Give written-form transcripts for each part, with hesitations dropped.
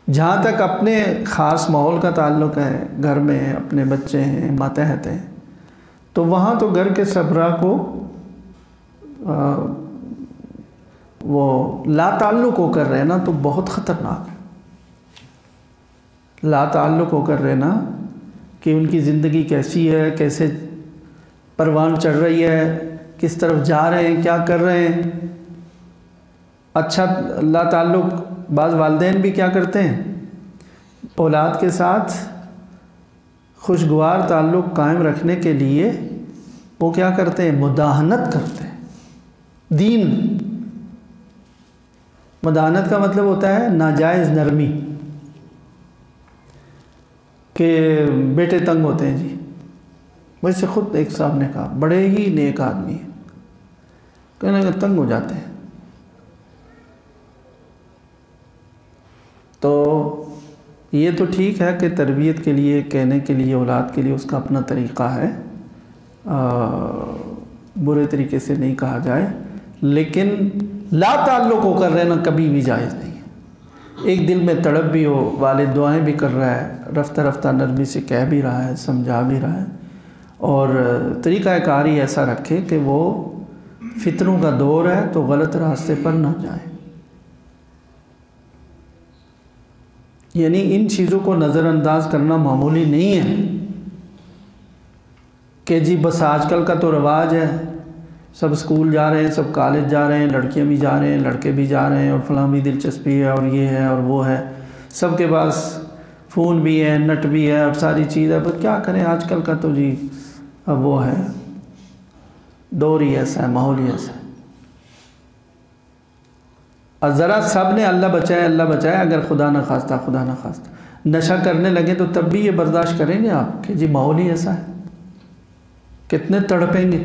جہاں تک اپنے خاص ماحول کا تعلق ہے، گھر میں اپنے بچے ہیں، ماتحت ہیں، تو وہاں تو گھر کے سربراہ کو وہ لا تعلق ہو کر رہنا تو بہت خطرناک ہے۔ لا تعلق ہو کر رہنا کہ ان کی زندگی کیسی ہے، کیسے پروان چڑھ رہی ہے، کس طرف جا رہے ہیں، کیا کر رہے ہیں۔ اچھا لا تعلق بعض والدین بھی کیا کرتے ہیں، اولاد کے ساتھ خوشگوار تعلق قائم رکھنے کے لیے وہ کیا کرتے ہیں، مداہنت کرتے ہیں۔ دین، مداہنت کا مطلب ہوتا ہے ناجائز نرمی، کہ بیٹے تنگ ہوتے ہیں جی۔ مجھ سے خود ایک صاحب نے کہا، بڑے ہی نیک آدمی ہیں، کہنے لگے تنگ ہو جاتے ہیں۔ تو یہ تو ٹھیک ہے کہ تربیت کے لیے، کہنے کے لیے، اولاد کے لیے اس کا اپنا طریقہ ہے، برے طریقے سے نہیں کہا جائے، لیکن لا تعلق ہو کر رہنا کبھی بھی جائز نہیں ہے۔ ایک دل میں تڑپ بھی ہو، والد دعائیں بھی کر رہا ہے، رفتہ رفتہ نرمی سے کہہ بھی رہا ہے، سمجھا بھی رہا ہے، اور طریقہ کاری ایسا رکھے کہ وہ فتنوں کا دور ہے تو غلط راستے پر نہ جائے۔ یعنی ان چیزوں کو نظر انداز کرنا معمولی نہیں ہے کہ جی بس آج کل کا تو رواج ہے، سب اسکول جا رہے ہیں، سب کالج جا رہے ہیں، لڑکیاں بھی جا رہے ہیں، لڑکے بھی جا رہے ہیں، اور فلاں بھی دلچسپی ہے، اور یہ ہے اور وہ ہے، سب کے پاس فون بھی ہے، نیٹ بھی ہے، اور ساری چیز ہے۔ پر کیا کریں، آج کل کا تو جی اب وہ ہے، دور ہی ایسا ہے، ماحول ہی ایسا ہے۔ اور ذرا سب نے اللہ بچائے اللہ بچائے، اگر خدا نہ خواستہ نشہ کرنے لگے تو تب بھی یہ برداشت کریں گے آپ کہ جی ماحول ہی ایسا ہے، کتنے تڑپیں گے،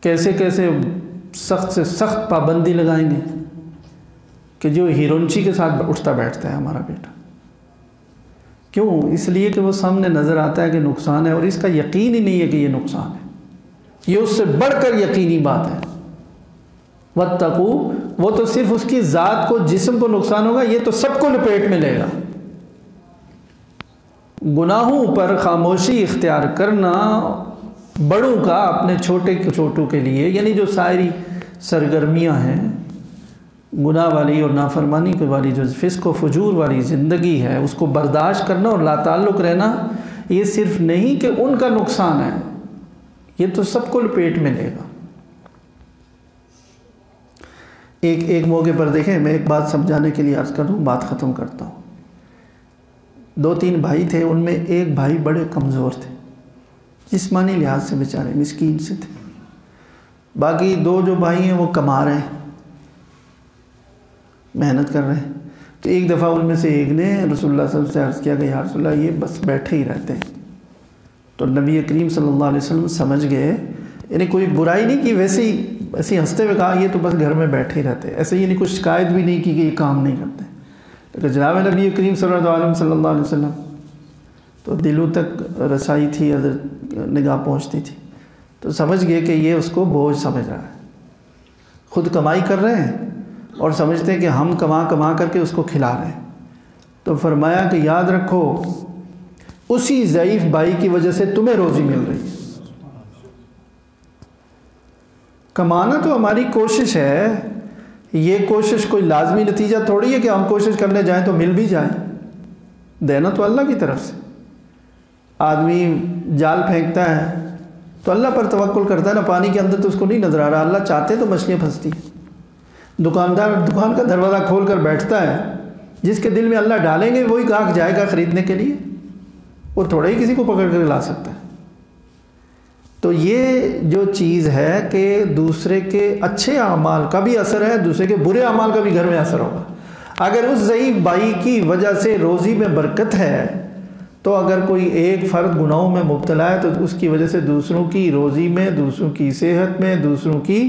کیسے کیسے سخت سے سخت پابندی لگائیں گے کہ جو ہیرونچی کے ساتھ اٹھتا بیٹھتا ہے ہمارا بیٹا۔ کیوں؟ اس لیے کہ وہ سامنے نظر آتا ہے کہ نقصان ہے، اور اس کا یقین ہی نہیں ہے کہ یہ نقصان ہے، یہ اس سے بڑھ کر یقینی بات ہے۔ واتقوا، وہ تو صرف اس کی ذات کو، جسم کو نقصان ہوگا، یہ تو سب کو لپیٹ میں لے گا۔ گناہوں پر خاموشی اختیار کرنا بڑوں کا اپنے چھوٹوں کے لیے، یعنی جو ساری سرگرمیاں ہیں گناہ والی اور نافرمانی والی، جو فسق و فجور والی زندگی ہے، اس کو برداشت کرنا اور لا تعلق رہنا، یہ صرف نہیں کہ ان کا نقصان ہے، یہ تو سب کو لپیٹ میں لے گا۔ ایک موقع پر دیکھیں، میں ایک بات سمجھانے کے لیے عرض کر دوں، بات ختم کرتا ہوں۔ 2-3 بھائی تھے، ان میں ایک بھائی بڑے کمزور تھے، جسمانی لحاظ سے بیچارے مسکین سے تھے، باقی 2 جو بھائی ہیں وہ کما رہے ہیں، محنت کر رہے ہیں۔ تو ایک دفعہ ان میں سے ایک نے رسول اللہ صلی اللہ علیہ وسلم سے عرض کیا کہ یا رسول اللہ، یہ بس بیٹھے ہی رہتے ہیں۔ تو نبی کریم صلی اللہ علیہ وسلم سمجھ گئے، یعنی کوئی برائی نہیں کی، ویسے ہی ہنستے ہوئے کہا یہ تو بس گھر میں بیٹھے ہی رہتے ہیں، ایسے ہی نہیں، کچھ شکایت بھی نہیں کی کہ یہ کام نہیں کرتے۔ لیکن جناب نبی کریم صلی اللہ علیہ وسلم تو دلوں تک رسائی تھی، حضرت نگاہ پہنچتی تھی، تو سمجھ گئے کہ یہ اس کو بوجھ سمجھ رہا ہے، خود کمائی کر رہے ہیں اور سمجھتے ہیں کہ ہم کما کر کے اس کو کھلا رہے ہیں۔ تو فرمایا کہ یاد رکھو، اسی ضعیف بھائی کی وجہ سے تمہیں روزی مل رہی ہے۔ کمانا تو ہماری کوشش ہے، یہ کوشش کوئی لازمی نتیجہ تھوڑی ہے کہ ہم کوشش کرنے جائیں تو مل بھی جائے، دینا تو اللہ کی طرف سے۔ آدمی جال پھینکتا ہے تو اللہ پر توکل کرتا ہے نا، پانی کے اندر تو اس کو نہیں نظر آ رہا، اللہ چاہتے تو مچھلیاں پھنستی ہیں۔ دکاندار دکان کا دروازہ کھول کر بیٹھتا ہے، جس کے دل میں اللہ ڈالیں گے وہی گاہک جائے گا خریدنے کے لیے، وہ تھوڑا ہی کسی کو پکڑ کر لا سکتا ہے۔ تو یہ جو چیز ہے کہ دوسرے کے اچھے اعمال کا بھی اثر ہے، دوسرے کے برے اعمال کا بھی گھر میں اثر ہوگا۔ اگر اس ضعیف بھائی کی وجہ سے روزی میں برکت ہے، تو اگر کوئی ایک فرد گناہوں میں مبتلا ہے تو اس کی وجہ سے دوسروں کی روزی میں، دوسروں کی صحت میں، دوسروں کی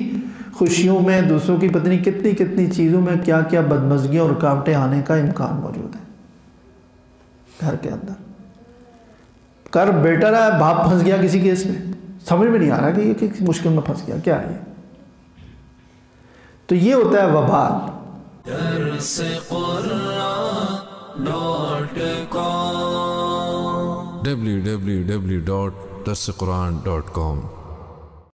خوشیوں میں، دوسروں کی پتہ نہیں کتنی کتنی چیزوں میں کیا کیا بدمزگیاں اور رکاوٹیں آنے کا امکان موجود ہے۔ گھر کے اندر کر بیٹا رہا ہے، باپ پھنس گیا کسی کیس میں، سمجھ میں نہیں آ رہا کہ یہ کسی مشکل میں پھنس گیا، کیا ہے یہ؟ تو یہ ہوتا ہے وبال۔ www.darsequran.com